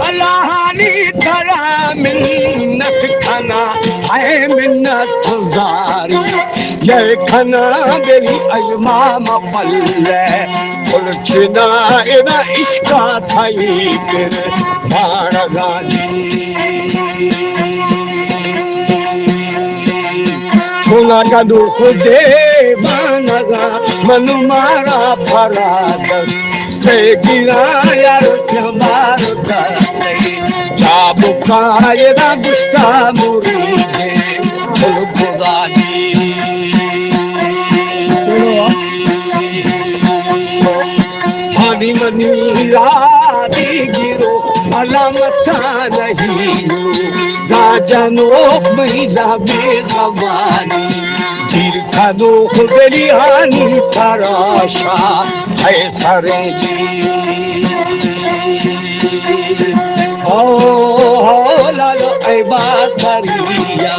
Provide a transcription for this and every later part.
अल्लाहानी तरा मिन्नत खाना है मिन्नत जारी ये खाना बेरी अजमाम पल्ले उलझना इना इश्का थाई फिर बाणगाजी छोला का दुख दे मानगा मनु मारा फरादस गिरा यार मार चाबुका ये ना गुस्ता मुरीदे खुदाजी पानी मनी राती गिरो अलामता नहीं ना जानो महिला बेज़बानी दीर्घानो बेलिहानी तराशा है सारे जी ओ लालो ऐबा सरिया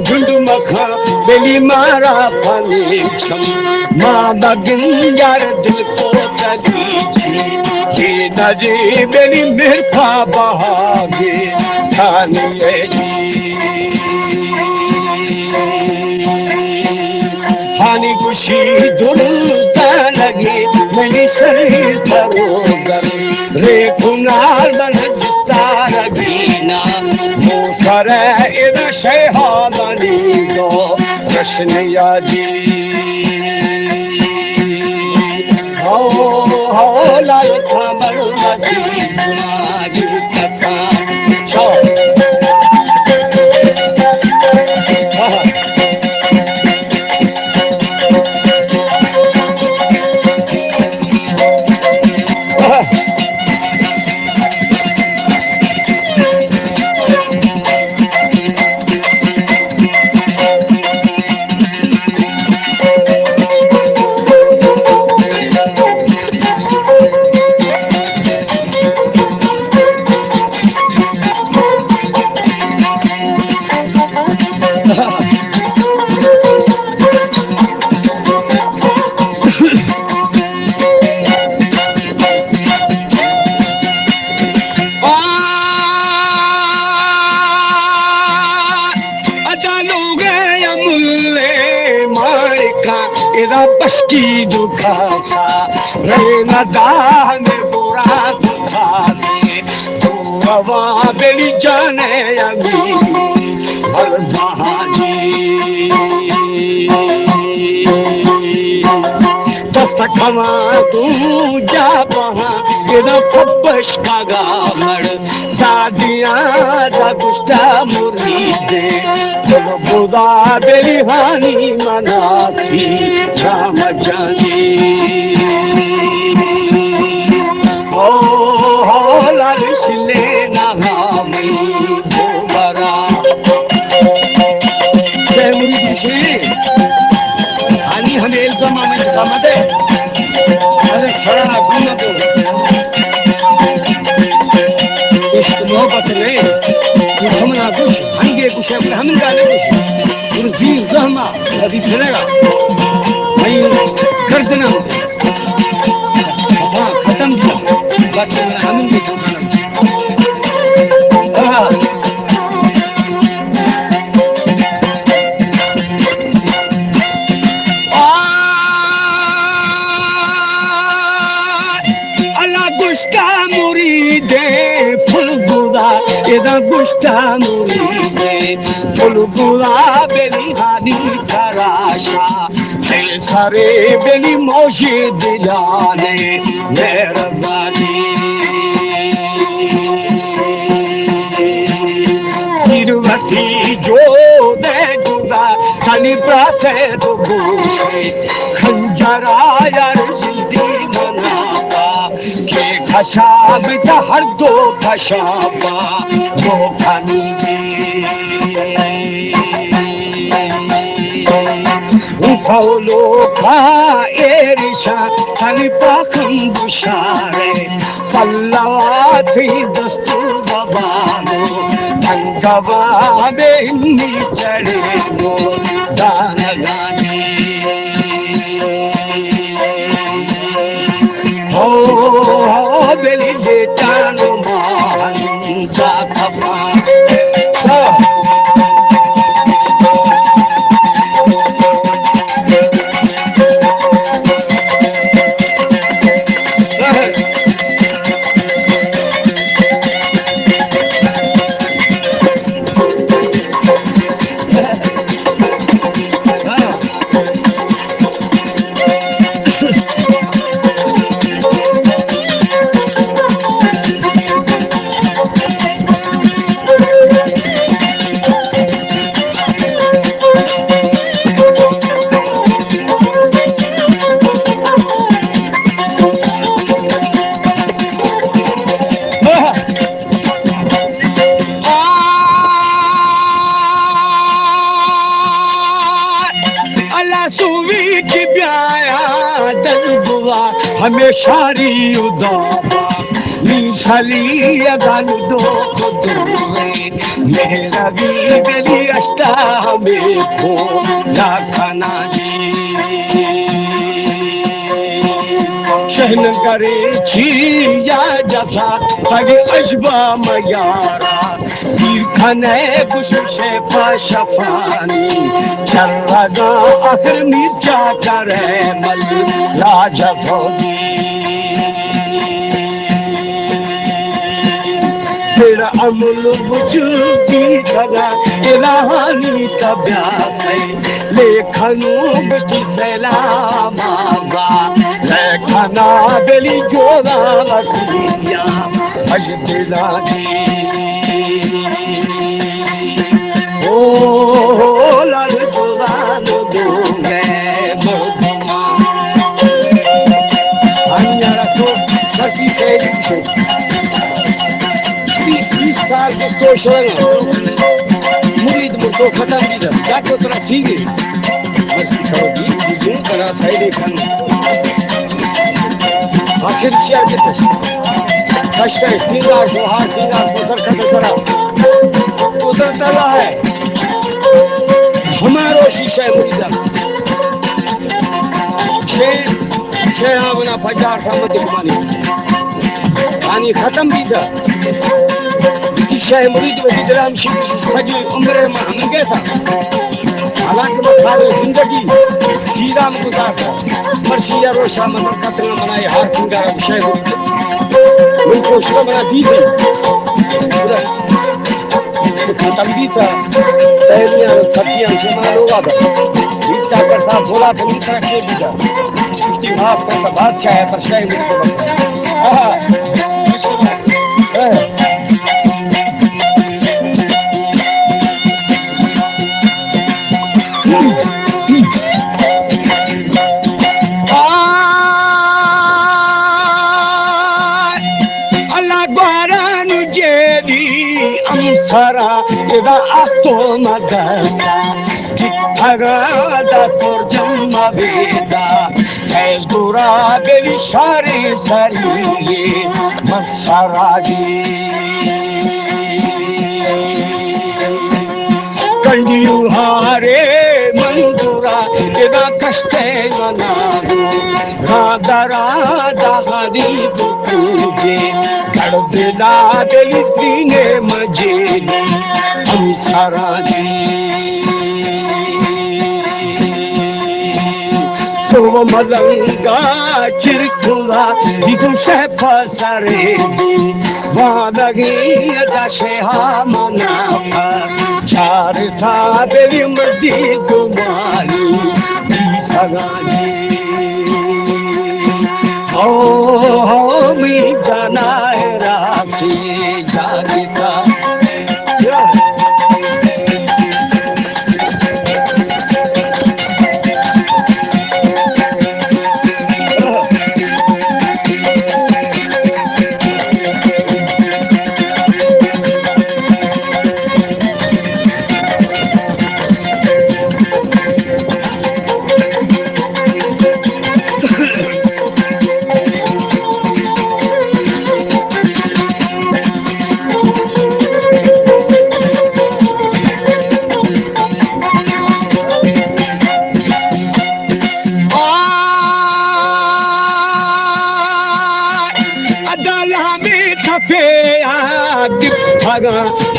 जुगमका बेली मारा फलीक्षम माँ बगिंजार दिल को तलीची ये नजी बेली मिर्फा बहागे थानिए जी हानि खुशी दुलता लगी मेरी सरी सरोजर रे कुनाल बन जिस्ता रगीना मोसर इधर शहादनी दो कृष्णया जी हो लाल खबर मची जी कसा छो बस्की दुखासा रे नदान बुरा दुखासे तू हवा बेली जाने अमी हर जहाजी दस्तकमा तू जा बहा इधर पब्बश का गामड़ दादिया दा गुस्ता मुरीदे बुदा बेलिहानी मनाती राम जानी हो लाल शिले नामी दोबारा जय मुरीद श्री आणि हमें इल्जाम में समझे अरे खड़ा ना घूमना तो इश्क मोहब्बत नहीं हमना कुछ हंगे कुछ हम गाने कुछ जीर जहमा अभी फिरेगा भाई गर्दना खत्म किया बाकी हम भी अल्लाह गुस्ता मुरीदे फुल गुदा इधर गुस्ता मुरीदे फुल गुदा बेलिहानी तराशा है सारे बेली मोशी दिलाने मेहरबानी तिरुवती जो दे जुदा तनी प्राते तो गोशे खंजरा यार जिल्दी मनापा के खशाब था हर दो खशाबा वो खानी Paulo ka erisha tani pakam bushare pallawati dastu zabano tangava be inni chade no danagani oh beli letano man ka thafa हमेशारी उदाबा निशाली अगल दो मेरा भी बेली अष्टा में को लाखना जी शहन करे छिया जसा तगे अशबा मयारा खाने बुशे पाशफानी चलगा आखिर मिर्चा करे मल लाजभोगी तेरा अमल बुझी धरा इलाहानी तब्यास है लेखनु बिस्टी सलामाजा लेखना बेली जोरा लखिया अजदिला दी ओ लाल जोरान दूंगे मर्दमा अन्यारा को सची से लिखे 20 साल के स्टोर मुरीद मुर्तो खत्म भी था क्या को तरह सीगे मस्ती करोगी जिसने करा साइड खान आखिर शेयर के कष्ट है सिंगार को हाँ सिंगार को उधर खत्म करा उधर तला है हमारो शीशा मुरीदा छे आमना बाजार सामत मानी पानी खत्म भी था शीशा मुरीद में दिलाम सजी उम्र में हम गए था हालांकि मैं सारी जिंदगी सीधा में गुजारता मर्शिया रोशा में कतरा मनाए हार सिंगार विषय मुरीद उनको शुरू बना दी थी खत्म भी था सहेलियां सब्जियां सामान होगा था बीच चाकर था बोला तो उनका के भी था उसकी माफ करता बादशाह है पर शाही मुझको बचा Sara ida ahto magasta kitagada sorjama veda fez dura beli shari sariye masaragi kandiyu hare mandura ida kashte manaru khadara dahadi dukuje kadbela beli trine majeli हम सारा दी तो मलंगा चिरकुला दिखो शेफा सारे वादगी दाशे हमना चार था बेली मर्दी गुमारी ठगाजी हो मी जाना है राशि जागता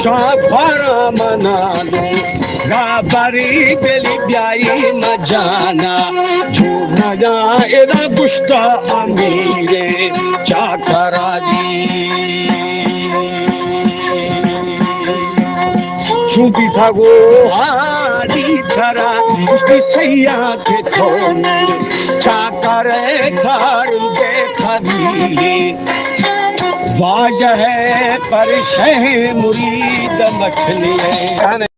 Shafara manalo gabari beli biai majana chunaya eda gusta amire chakaraji chubi thago hari thara uski saiya ke thon chakare thar dekhani was है पर शह मुरीद मछली है।